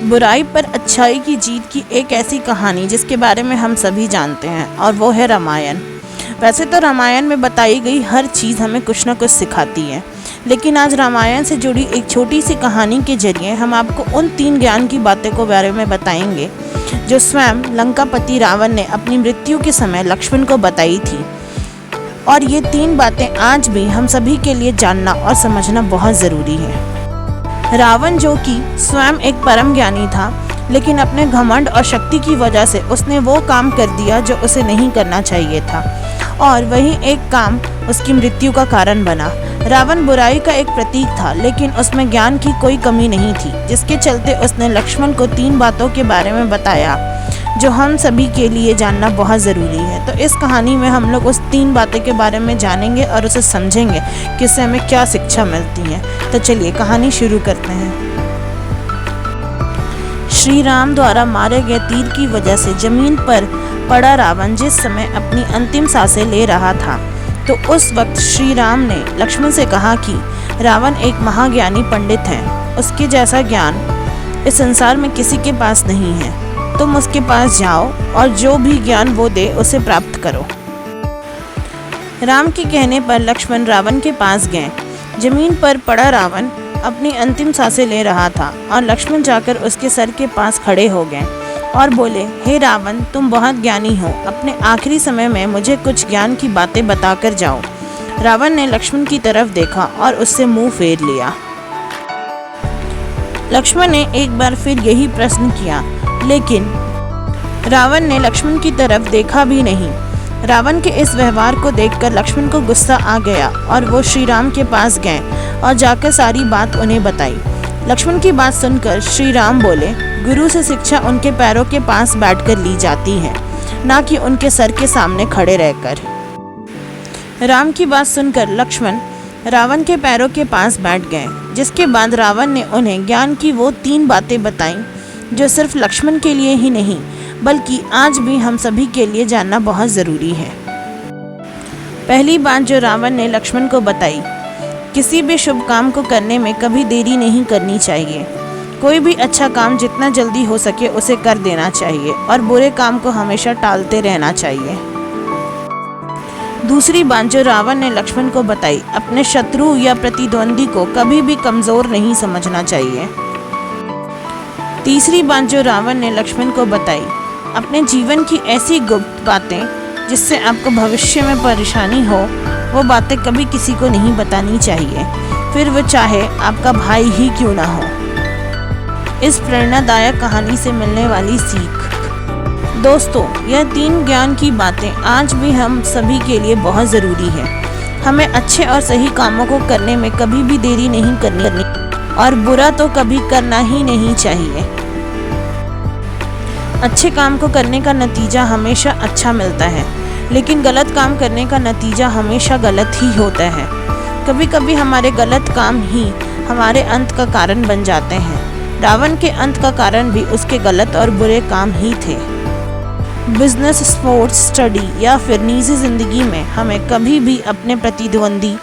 बुराई पर अच्छाई की जीत की एक ऐसी कहानी जिसके बारे में हम सभी जानते हैं, और वो है रामायण। वैसे तो रामायण में बताई गई हर चीज़ हमें कुछ न कुछ सिखाती है, लेकिन आज रामायण से जुड़ी एक छोटी सी कहानी के जरिए हम आपको उन 3 ज्ञान की बातें को बारे में बताएंगे जो स्वयं लंकापति रावण ने अपनी मृत्यु के समय लक्ष्मण को बताई थी। और ये 3 बातें आज भी हम सभी के लिए जानना और समझना बहुत ज़रूरी है। रावण, जो कि स्वयं एक परम ज्ञानी था, लेकिन अपने घमंड और शक्ति की वजह से उसने वो काम कर दिया जो उसे नहीं करना चाहिए था, और वही एक काम उसकी मृत्यु का कारण बना। रावण बुराई का एक प्रतीक था, लेकिन उसमें ज्ञान की कोई कमी नहीं थी, जिसके चलते उसने लक्ष्मण को 3 बातों के बारे में बताया जो हम सभी के लिए जानना बहुत ज़रूरी है। तो इस कहानी में हम लोग उस 3 बातें के बारे में जानेंगे और उसे समझेंगे कि इससे हमें क्या शिक्षा मिलती है। तो चलिए कहानी शुरू करते हैं। श्री राम द्वारा मारे गए तीर की वजह से जमीन पर पड़ा रावण जिस समय अपनी अंतिम सांसें ले रहा था, तो उस वक्त श्री राम ने लक्ष्मण से कहा कि रावण एक महाज्ञानी पंडित है, उसके जैसा ज्ञान इस संसार में किसी के पास नहीं है। तुम उसके पास जाओ और जो भी ज्ञान वो दे उसे प्राप्त करो। राम के कहने पर लक्ष्मण रावण के पास गए। जमीन पर पड़ा रावण अपनी अंतिम सांसें ले रहा था, और लक्ष्मण जाकर उसके सर के पास खड़े हो गए और बोले, हे रावण, तुम बहुत ज्ञानी हो, अपने आखिरी समय में मुझे कुछ ज्ञान की बातें बताकर जाओ। रावण ने लक्ष्मण की तरफ देखा और उससे मुंह फेर लिया। लक्ष्मण ने एक बार फिर यही प्रश्न किया, लेकिन रावण ने लक्ष्मण की तरफ देखा भी नहीं। रावण के इस व्यवहार को देखकर लक्ष्मण को गुस्सा आ गया और वो श्री राम के पास गए और जाकर सारी बात उन्हें बताई। लक्ष्मण की बात सुनकर श्री राम बोले, गुरु से शिक्षा उनके पैरों के पास बैठकर ली जाती है, ना कि उनके सर के सामने खड़े रहकर। राम की बात सुनकर लक्ष्मण रावण के पैरों के पास बैठ गए, जिसके बाद रावण ने उन्हें ज्ञान की वो 3 बातें बताईं जो सिर्फ लक्ष्मण के लिए ही नहीं बल्कि आज भी हम सभी के लिए जानना बहुत ज़रूरी है। पहली बात जो रावण ने लक्ष्मण को बताई, किसी भी शुभ काम को करने में कभी देरी नहीं करनी चाहिए। कोई भी अच्छा काम जितना जल्दी हो सके उसे कर देना चाहिए, और बुरे काम को हमेशा टालते रहना चाहिए। दूसरी बात जो रावण ने लक्ष्मण को बताई, अपने शत्रु या प्रतिद्वंदी को कभी भी कमज़ोर नहीं समझना चाहिए। तीसरी बात जो रावण ने लक्ष्मण को बताई, अपने जीवन की ऐसी गुप्त बातें जिससे आपको भविष्य में परेशानी हो, वो बातें कभी किसी को नहीं बतानी चाहिए, फिर वो चाहे आपका भाई ही क्यों ना हो। इस प्रेरणादायक कहानी से मिलने वाली सीख। दोस्तों, यह 3 ज्ञान की बातें आज भी हम सभी के लिए बहुत ज़रूरी है। हमें अच्छे और सही कामों को करने में कभी भी देरी नहीं करनी, और बुरा तो कभी करना ही नहीं चाहिए। अच्छे काम को करने का नतीजा हमेशा अच्छा मिलता है, लेकिन गलत काम करने का नतीजा हमेशा गलत ही होता है। कभी कभी हमारे गलत काम ही हमारे अंत का कारण बन जाते हैं। रावण के अंत का कारण भी उसके गलत और बुरे काम ही थे। बिजनेस, स्पोर्ट्स, स्टडी या फिर निजी ज़िंदगी में हमें कभी भी अपने प्रतिद्वंदी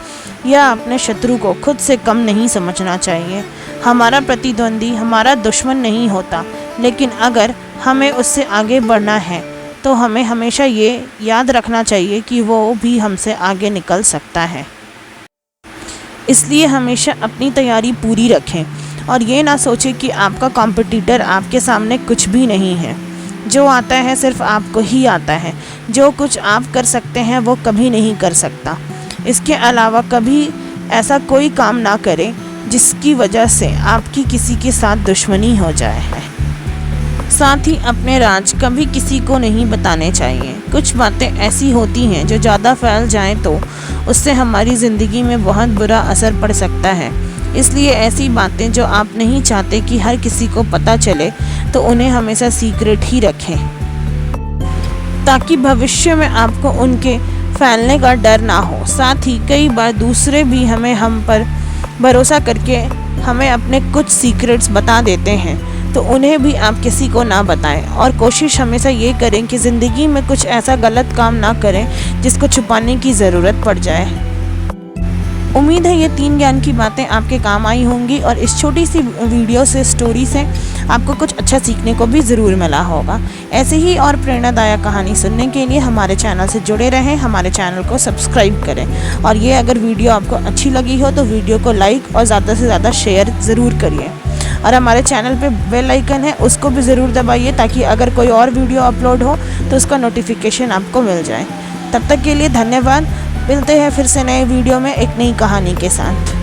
या अपने शत्रु को खुद से कम नहीं समझना चाहिए। हमारा प्रतिद्वंदी हमारा दुश्मन नहीं होता, लेकिन अगर हमें उससे आगे बढ़ना है तो हमें हमेशा ये याद रखना चाहिए कि वो भी हमसे आगे निकल सकता है। इसलिए हमेशा अपनी तैयारी पूरी रखें और ये ना सोचें कि आपका कॉम्पिटिटर आपके सामने कुछ भी नहीं है। जो आता है सिर्फ आपको ही आता है। जो कुछ आप कर सकते हैं वो कभी नहीं कर सकता। इसके अलावा कभी ऐसा कोई काम ना करें जिसकी वजह से आपकी किसी के साथ दुश्मनी हो जाए। साथ ही अपने राज कभी किसी को नहीं बताने चाहिए। कुछ बातें ऐसी होती हैं जो ज़्यादा फैल जाएं तो उससे हमारी ज़िंदगी में बहुत बुरा असर पड़ सकता है। इसलिए ऐसी बातें जो आप नहीं चाहते कि हर किसी को पता चले, तो उन्हें हमेशा सीक्रेट ही रखें, ताकि भविष्य में आपको उनके फैलने का डर ना हो। साथ ही कई बार दूसरे भी हम पर भरोसा करके हमें अपने कुछ सीक्रेट्स बता देते हैं, तो उन्हें भी आप किसी को ना बताएं, और कोशिश हमेशा ये करें कि ज़िंदगी में कुछ ऐसा गलत काम ना करें जिसको छुपाने की ज़रूरत पड़ जाए। उम्मीद है ये 3 ज्ञान की बातें आपके काम आई होंगी, और इस छोटी सी वीडियो से, स्टोरी से आपको कुछ अच्छा सीखने को भी ज़रूर मिला होगा। ऐसे ही और प्रेरणादायक कहानी सुनने के लिए हमारे चैनल से जुड़े रहें, हमारे चैनल को सब्सक्राइब करें। और ये अगर वीडियो आपको अच्छी लगी हो तो वीडियो को लाइक और ज़्यादा से ज़्यादा शेयर ज़रूर करिए। और हमारे चैनल पे बेल आइकन है, उसको भी ज़रूर दबाइए ताकि अगर कोई और वीडियो अपलोड हो तो उसका नोटिफिकेशन आपको मिल जाए। तब तक के लिए धन्यवाद। मिलते हैं फिर से नए वीडियो में एक नई कहानी के साथ।